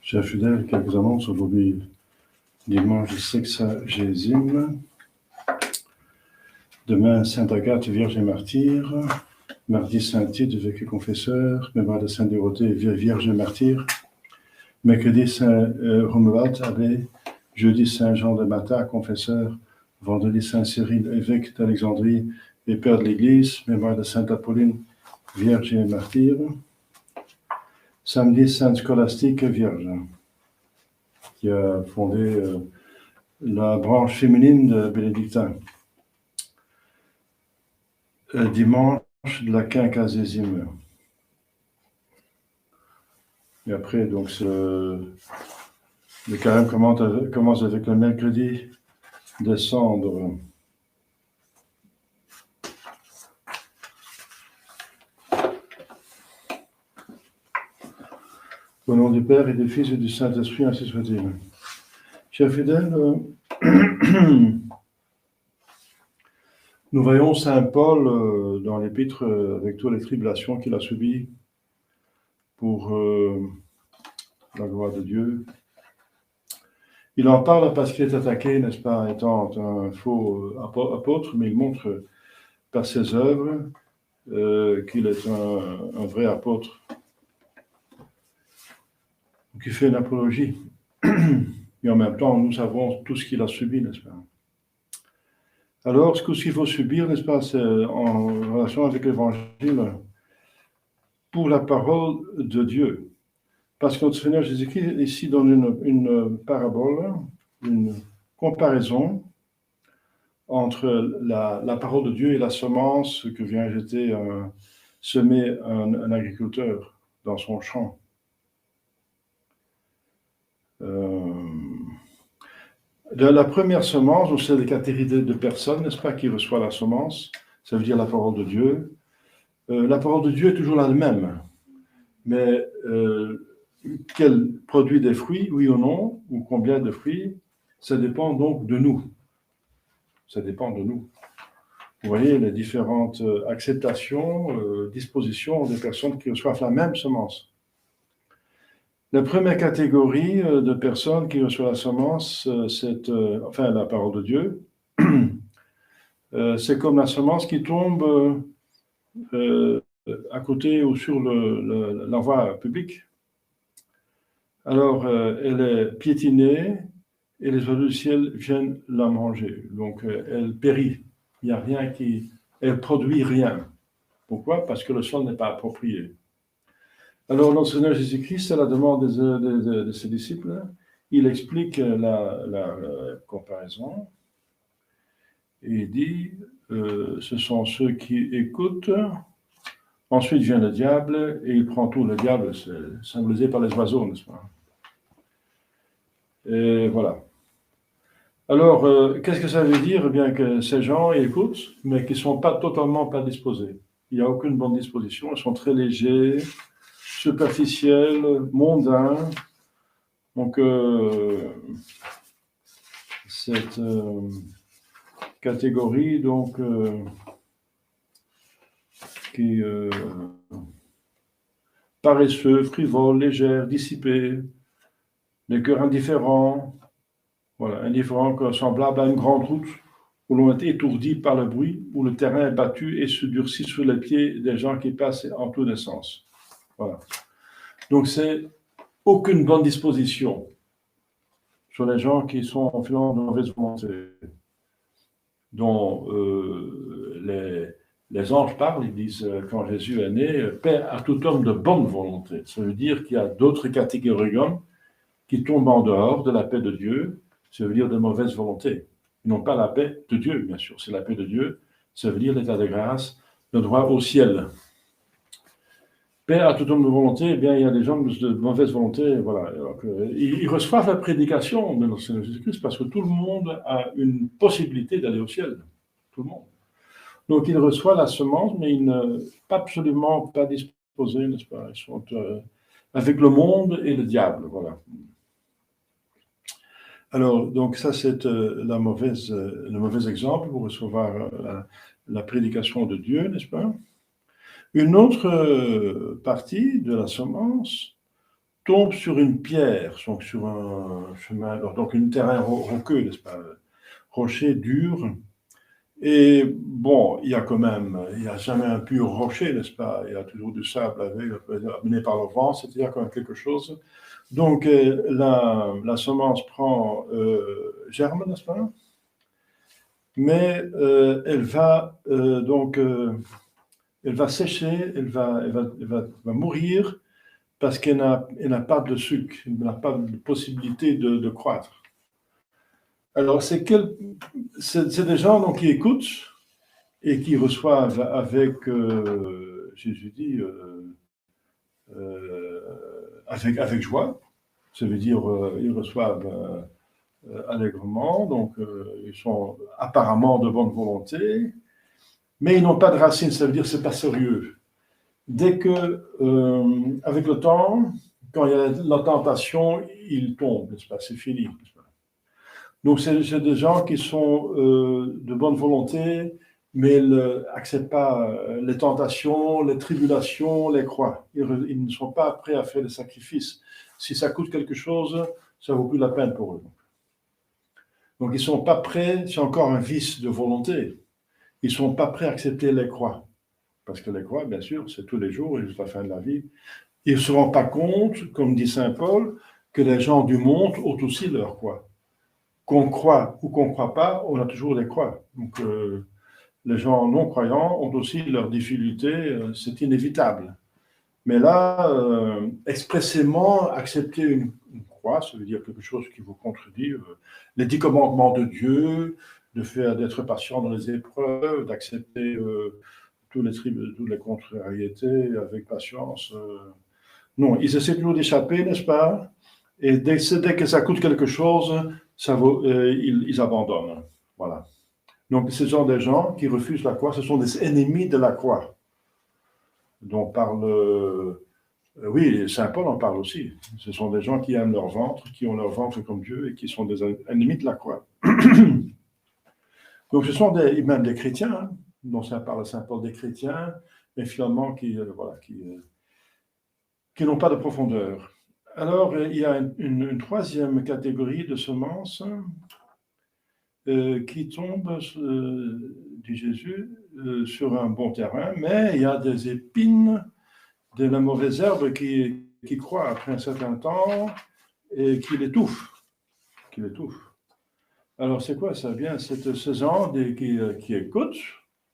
Chers fidèles, quelques annonces aujourd'hui, dimanche 60e. Demain, Sainte Agathe, Vierge et Martyre. Mardi, Saint-Tite, vécu confesseur. Mémoire de Sainte Dorothée, Vierge et Martyre. Mercredi, Saint Romuald, abbé. Jeudi, Saint Jean de Matha, confesseur. Vendredi, Saint Cyril, évêque d'Alexandrie et père de l'Église. Mémoire de Sainte Apolline, Vierge et Martyre. Samedi, Sainte Scolastique, Vierge, qui a fondé la branche féminine de bénédictin. Dimanche de la 15e. Et après, donc, le carême commence avec le mercredi de cendre. Au nom du Père et du Fils et du Saint-Esprit, ainsi soit-il. Chers fidèles, nous voyons Saint Paul dans l'Épître avec toutes les tribulations qu'il a subies pour la gloire de Dieu. Il en parle parce qu'il est attaqué, n'est-ce pas, étant un faux apôtre, mais il montre par ses œuvres qu'il est un vrai apôtre. Qui fait une apologie. Et en même temps, nous savons tout ce qu'il a subi, n'est-ce pas? Alors, ce qu'il faut subir, n'est-ce pas, c'est en relation avec l'Évangile, pour la parole de Dieu. Parce que notre Seigneur Jésus-Christ, ici, donne une parabole, une comparaison entre la parole de Dieu et la semence que vient semer un agriculteur dans son champ. La première semence, c'est les catégories de personnes, n'est-ce pas, qui reçoivent la semence, ça veut dire la parole de Dieu. La parole de Dieu est toujours la même, mais qu'elle produit des fruits, oui ou non, ou combien de fruits, ça dépend donc de nous. Ça dépend de nous. Vous voyez les différentes acceptations, dispositions des personnes qui reçoivent la même semence. La première catégorie de personnes qui reçoivent la semence, c'est la parole de Dieu. C'est comme la semence qui tombe à côté ou sur la voie publique. Elle est piétinée et les oiseaux du ciel viennent la manger. Donc, elle périt. Il n'y a rien elle produit rien. Pourquoi? Parce que le sol n'est pas approprié. Alors, notre Seigneur Jésus-Christ, à la demande de ses disciples, il explique la comparaison et il dit ce sont ceux qui écoutent. Ensuite vient le diable et il prend tout. Le diable, c'est symbolisé par les oiseaux, n'est-ce pas? Et voilà. Alors, qu'est-ce que ça veut dire? Eh bien, que ces gens écoutent, mais qui ne sont totalement pas disposés. Il n'y a aucune bonne disposition. Ils sont très légers, superficiels, mondains. Donc, cette catégorie, donc, qui paresseux, frivoles, légères, dissipés, les cœurs indifférents, voilà, indifférents, semblables à une grande route où l'on est étourdi par le bruit, où le terrain est battu et se durcit sous les pieds des gens qui passent en tous les sens. Voilà. Donc, c'est aucune bonne disposition sur les gens qui sont en finalement de mauvaise volonté, dont les anges parlent, ils disent, quand Jésus est né, paix à tout homme de bonne volonté. Ça veut dire qu'il y a d'autres catégories d'hommes qui tombent en dehors de la paix de Dieu, ça veut dire de mauvaise volonté. Ils n'ont pas la paix de Dieu, bien sûr. C'est la paix de Dieu, ça veut dire l'état de grâce, le droit au ciel. Paix à tout homme de volonté, eh bien, il y a des gens de mauvaise volonté, voilà. Alors, ils reçoivent la prédication de notre Seigneur Jésus-Christ parce que tout le monde a une possibilité d'aller au ciel. Tout le monde. Donc, ils reçoivent la semence, mais ils ne sont absolument pas disposés, n'est-ce pas? Ils sont avec le monde et le diable, voilà. Alors, donc ça, c'est le mauvais exemple pour recevoir la prédication de Dieu, n'est-ce pas? Une autre partie de la semence tombe sur une pierre, donc sur un chemin, donc un terrain roqueux, n'est-ce pas, rocher dur. Et bon, il y a jamais un pur rocher, n'est-ce pas? Il y a toujours du sable amené par le vent, c'est-à-dire quand même quelque chose. Donc la semence prend germe, n'est-ce pas? Mais elle va elle va sécher, elle va mourir parce qu'elle n'a pas de sucre, elle n'a pas de possibilité de croître. Alors, c'est des gens donc, qui écoutent et qui reçoivent avec, Jésus dit, avec joie. Ça veut dire ils reçoivent allègrement, donc ils sont apparemment de bonne volonté, mais ils n'ont pas de racines, ça veut dire que ce n'est pas sérieux. Dès que, avec le temps, quand il y a la tentation, ils tombent, n'est-ce pas? C'est fini, n'est-ce pas? Donc, c'est des gens qui sont de bonne volonté, mais ils n'acceptent pas les tentations, les tribulations, les croix. Ils ne sont pas prêts à faire des sacrifices. Si ça coûte quelque chose, ça ne vaut plus la peine pour eux. Donc, ils ne sont pas prêts, c'est encore un vice de volonté. Ils ne sont pas prêts à accepter les croix. Parce que les croix, bien sûr, c'est tous les jours et jusqu'à la fin de la vie. Ils ne se rendent pas compte, comme dit saint Paul, que les gens du monde ont aussi leur croix. Qu'on croit ou qu'on ne croit pas, on a toujours les croix. Donc, les gens non-croyants ont aussi leurs difficultés, c'est inévitable. Mais là, expressément, accepter une croix, ça veut dire quelque chose qui vous contredit les 10 commandements de Dieu, d'être patient dans les épreuves, d'accepter toutes les contrariétés avec patience. Non, ils essaient toujours d'échapper, n'est-ce pas? Et dès que ça coûte quelque chose, ils abandonnent. Voilà. Donc, ce sont des gens qui refusent la croix, ce sont des ennemis de la croix. Dont parle. Oui, saint Paul en parle aussi. Ce sont des gens qui aiment leur ventre, qui ont leur ventre comme Dieu et qui sont des ennemis de la croix. Donc, ce sont même des chrétiens, hein, dont ça parle saint Paul, des chrétiens, mais finalement qui n'ont pas de profondeur. Alors, il y a une troisième catégorie de semences qui tombent, dit Jésus, sur un bon terrain, mais il y a des épines, de la mauvaise herbe qui croît après un certain temps et qui l'étouffe. Alors, c'est quoi ça? Bien, c'est ce genre qui écoutent,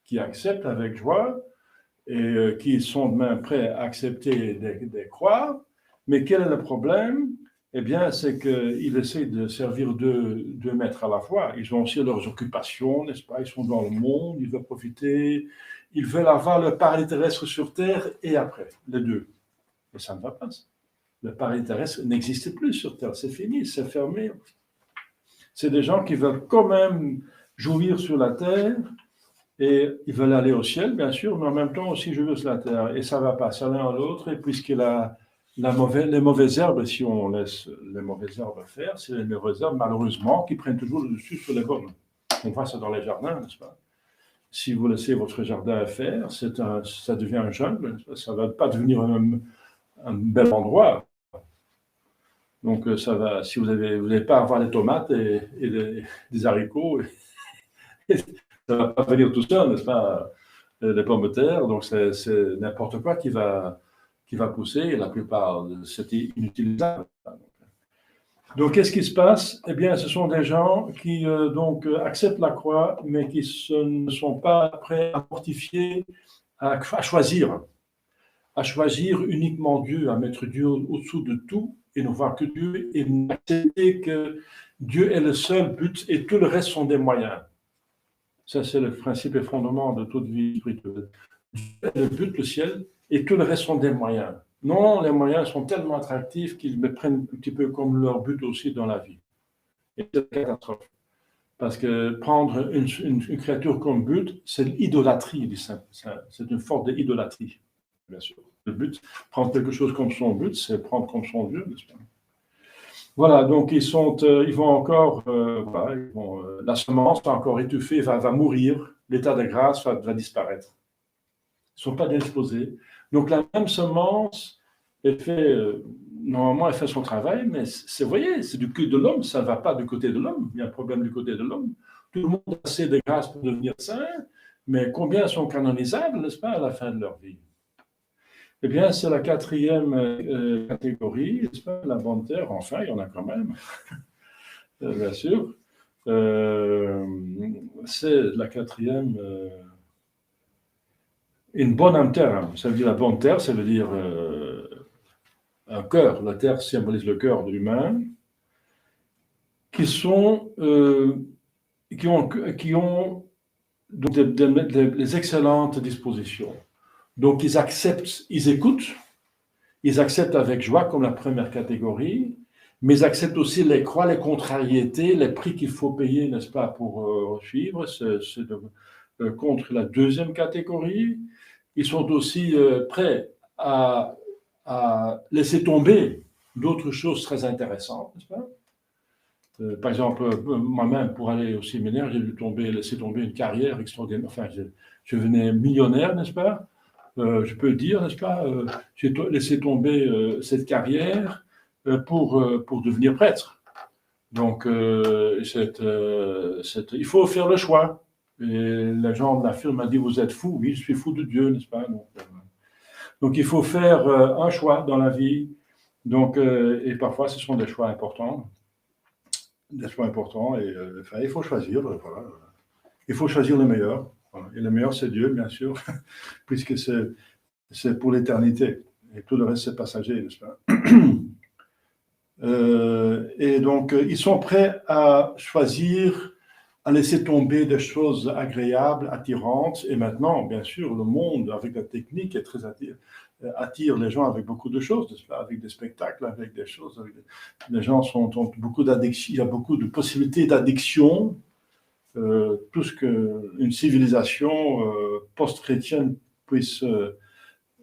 qui acceptent avec joie et qui sont même prêts à accepter des croix. Mais quel est le problème? Eh bien, c'est qu'ils essaient de servir deux maîtres à la fois. Ils ont aussi leurs occupations, n'est-ce pas? Ils sont dans le monde, ils veulent profiter, ils veulent avoir le paradis terrestre sur terre et après, les deux. Et ça ne va pas. Le paradis terrestre n'existe plus sur terre, c'est fini, c'est fermé. C'est des gens qui veulent quand même jouir sur la terre et ils veulent aller au ciel, bien sûr, mais en même temps aussi jouir sur la terre. Et ça ne va pas, ça l'un à l'autre, et puisqu'il a les mauvaises herbes, si on laisse les mauvaises herbes faire, c'est les mauvaises herbes, malheureusement, qui prennent toujours le dessus sur les bonnes. On voit ça dans les jardins, n'est-ce pas? Si vous laissez votre jardin faire, ça devient un jungle, ça ne va pas devenir un bel endroit. Donc, ça va, si vous n'allez pas avoir des tomates et des haricots, ça ne va pas venir tout seul, n'est-ce pas? Les pommes de terre, donc c'est n'importe quoi qui va pousser, et la plupart, c'est inutilisable. Donc, qu'est-ce qui se passe? Eh bien, ce sont des gens qui acceptent la croix, mais qui ne sont pas prêts à mortifier, à choisir uniquement Dieu, à mettre Dieu au-dessous de tout, et ne voir que Dieu, et n'accepter que Dieu est le seul but, et tout le reste sont des moyens. Ça, c'est le principe et fondement de toute vie spirituelle. Dieu est le but, le ciel, et tout le reste sont des moyens. Non, les moyens sont tellement attractifs qu'ils me prennent un petit peu comme leur but aussi dans la vie. Et c'est une catastrophe. Parce que prendre une créature comme but, c'est l'idolâtrie, c'est une forme d'idolâtrie, bien sûr. Le but, prendre quelque chose comme son but, c'est prendre comme son Dieu, n'est-ce pas? Voilà, donc ils vont encore, la semence va encore étouffer, va mourir, l'état de grâce va disparaître. Ils ne sont pas disposés. Donc la même semence normalement, elle fait son travail, mais vous voyez, c'est du côté de l'homme, ça ne va pas du côté de l'homme. Il y a un problème du côté de l'homme. Tout le monde a assez de grâce pour devenir saint, mais combien sont canonisables, n'est-ce pas, à la fin de leur vie? Eh bien, c'est la quatrième catégorie, n'est-ce pas, la bonne terre. Enfin, il y en a quand même, bien sûr. C'est la quatrième. Une bonne âme terre, ça veut dire la bonne terre, ça veut dire un cœur. La terre symbolise le cœur de l'humain, qui ont donc des excellentes dispositions. Donc ils acceptent, ils écoutent, ils acceptent avec joie comme la première catégorie, mais ils acceptent aussi les croix, les contrariétés, les prix qu'il faut payer, n'est-ce pas, pour suivre. C'est contre la deuxième catégorie. Ils sont aussi prêts à laisser tomber d'autres choses très intéressantes, n'est-ce pas? Par exemple, moi-même, pour aller au séminaire, j'ai dû laisser tomber une carrière extraordinaire. Enfin, je devenais millionnaire, n'est-ce pas? Je peux le dire, n'est-ce pas? J'ai laissé tomber cette carrière pour devenir prêtre. Donc, il faut faire le choix. Et les gens de la firme m'ont dit, vous êtes fou. Oui, je suis fou de Dieu, n'est-ce pas? Donc, il faut faire un choix dans la vie. Donc, et parfois, ce sont des choix importants. Des choix importants. Et enfin, il faut choisir. Voilà. Il faut choisir le meilleur. Voilà. Et le meilleur, c'est Dieu, bien sûr, puisque c'est pour l'éternité. Et tout le reste, c'est passager, n'est-ce pas? Et donc, ils sont prêts à choisir, à laisser tomber des choses agréables, attirantes. Et maintenant, bien sûr, le monde, avec la technique, est très attire les gens avec beaucoup de choses, avec des spectacles, avec des choses. Les gens ont beaucoup d'addictions, il y a beaucoup de possibilités d'addiction. Tout ce qu'une civilisation post-chrétienne puisse...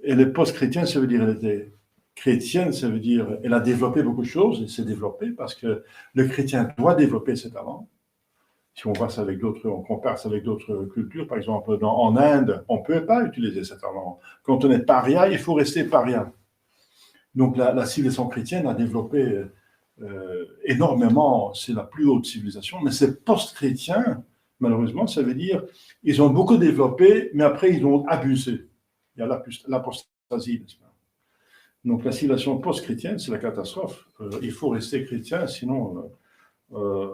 et les post-chrétiens, ça veut dire elle était chrétienne, ça veut dire elle a développé beaucoup de choses, et s'est développée parce que le chrétien doit développer ses talents. Si on voit ça avec d'autres, on compare ça avec d'autres cultures, par exemple en Inde, on ne peut pas utiliser ses talents. Quand on est paria, il faut rester paria. Donc la civilisation chrétienne a développé énormément, c'est la plus haute civilisation, mais c'est post-chrétien, malheureusement, ça veut dire ils ont beaucoup développé, mais après ils ont abusé. Il y a l'apostasie, n'est-ce pas? Donc la civilisation post-chrétienne, c'est la catastrophe. Il faut rester chrétien, sinon,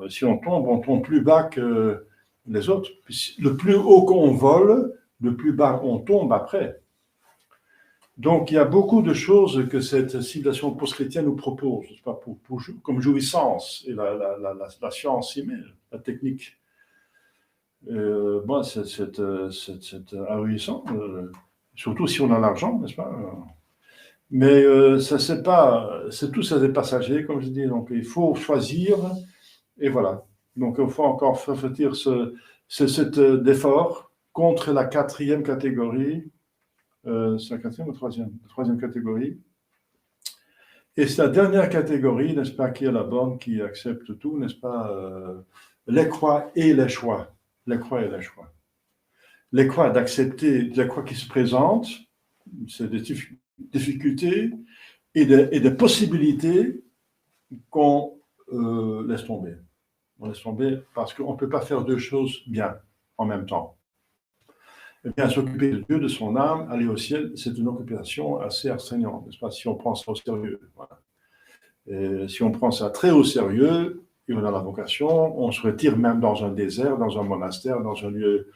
si on tombe plus bas que les autres. Le plus haut qu'on vole, le plus bas on tombe après. Donc il y a beaucoup de choses que cette civilisation post-chrétienne nous propose, pas comme jouissance, et la science y met, la technique. Bon, c'est ahurissant, surtout si on a l'argent, n'est-ce pas? Mais c'est tout ça des passagers, comme je dis. Donc il faut choisir, et voilà. Donc il faut encore faire cet effort contre la quatrième catégorie. C'est la quatrième ou troisième? La troisième catégorie. Et c'est la dernière catégorie, n'est-ce pas, qui est la bonne, qui accepte tout, n'est-ce pas, les croix et les choix. Les croix et les choix. Les croix, d'accepter les croix qui se présentent, c'est des difficultés et des possibilités qu'on laisse tomber. On laisse tomber parce qu'on ne peut pas faire deux choses bien en même temps. Eh bien, s'occuper de Dieu, de son âme, aller au ciel, c'est une occupation assez astreignante, n'est-ce pas, si on prend ça au sérieux. Voilà. Et si on prend ça très au sérieux, et on a la vocation, on se retire même dans un désert, dans un monastère, dans un lieu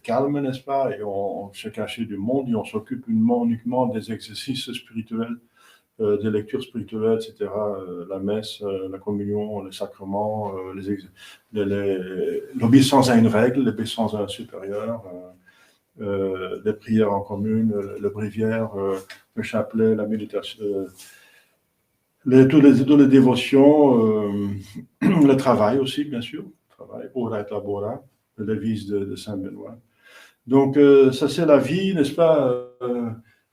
calme, n'est-ce pas, et on se cache du monde et on s'occupe uniquement des exercices spirituels, des lectures spirituelles, etc., la messe, la communion, les sacrements, l'obéissance à une règle, l'obéissance à un supérieur, les prières en commune, le bréviaire, le chapelet, la méditation, toutes les dévotions, le travail aussi, bien sûr, ora et labora, le devise de Saint-Benoît. Donc, ça c'est la vie, n'est-ce pas,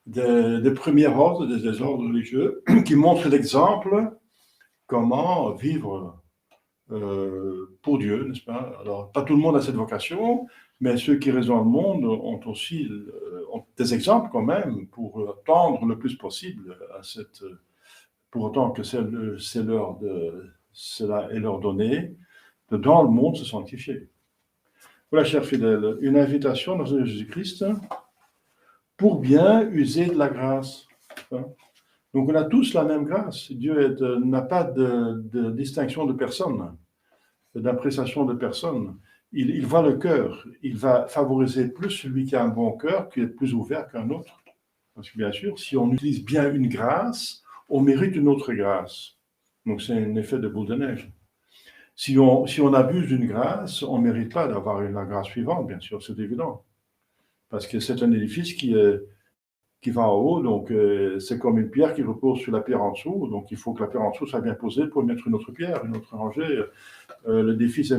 des premiers ordres, des ordres religieux, qui montrent l'exemple comment vivre pour Dieu, n'est-ce pas? Alors, pas tout le monde a cette vocation, Mais ceux qui restent dans le monde ont aussi ont des exemples quand même pour tendre le plus possible à cette... Pour autant que cela est leur donné, de dans le monde se sanctifier. Voilà, chers fidèles, une invitation dans Jésus-Christ pour bien user de la grâce. Donc on a tous la même grâce. Dieu n'a pas de distinction de personne, d'appréciation de personne. Il voit le cœur. Il va favoriser plus celui qui a un bon cœur, qui est plus ouvert qu'un autre. Parce que bien sûr, si on utilise bien une grâce, on mérite une autre grâce. Donc c'est un effet de boule de neige. Si on abuse d'une grâce, on ne mérite pas d'avoir la grâce suivante, bien sûr, c'est évident. Parce que c'est un édifice qui va en haut, donc c'est comme une pierre qui repose sur la pierre en dessous, donc il faut que la pierre en dessous soit bien posée pour mettre une autre pierre, une autre rangée. L'édifice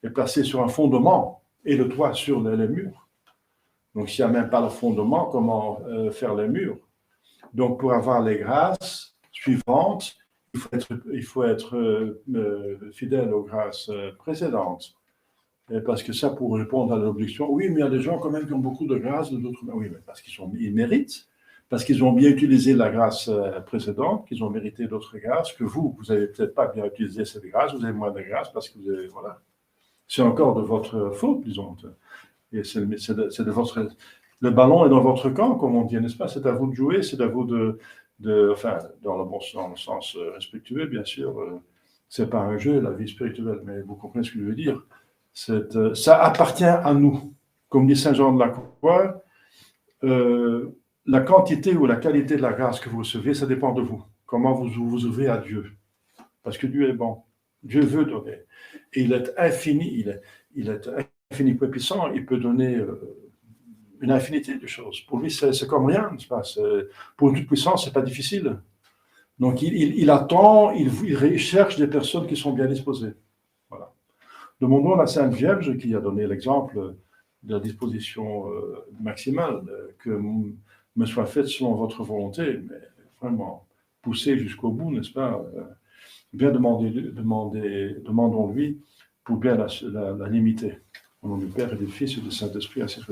est placé sur un fondement et le toit sur les murs. Donc s'il n'y a même pas le fondement, comment faire les murs? Donc pour avoir les grâces suivantes, il faut être fidèle aux grâces précédentes. Parce que ça, pour répondre à l'objection, oui, mais il y a des gens quand même qui ont beaucoup de grâce, d'autres, oui, mais parce qu'ils méritent, parce qu'ils ont bien utilisé la grâce précédente, qu'ils ont mérité d'autres grâces, que vous n'avez peut-être pas bien utilisé cette grâce, vous avez moins de grâce parce que vous avez, voilà. C'est encore de votre faute, disons. Et c'est de votre... Le ballon est dans votre camp, comme on dit, n'est-ce pas? C'est à vous de jouer, c'est à vous enfin, dans le sens respectueux, bien sûr. C'est pas un jeu, la vie spirituelle, mais vous comprenez ce que je veux dire. Ça appartient à nous. Comme dit Saint Jean de la Croix, la quantité ou la qualité de la grâce que vous recevez, ça dépend de vous. Comment vous ouvrez à Dieu. Parce que Dieu est bon. Dieu veut donner. Et il est infini, il est infini puissant, il peut donner une infinité de choses. Pour lui, c'est comme rien, n'est-ce pas? Pour une toute puissance, c'est pas difficile. Donc, il attend, il cherche des personnes qui sont bien disposées. Voilà. Demandons à la Sainte Vierge, qui a donné l'exemple de la disposition maximale, que me soit faite selon votre volonté, mais vraiment poussée jusqu'au bout, n'est-ce pas? Bien demandons-lui pour bien la limiter. Au nom du Père et du Fils et du Saint-Esprit, ainsi que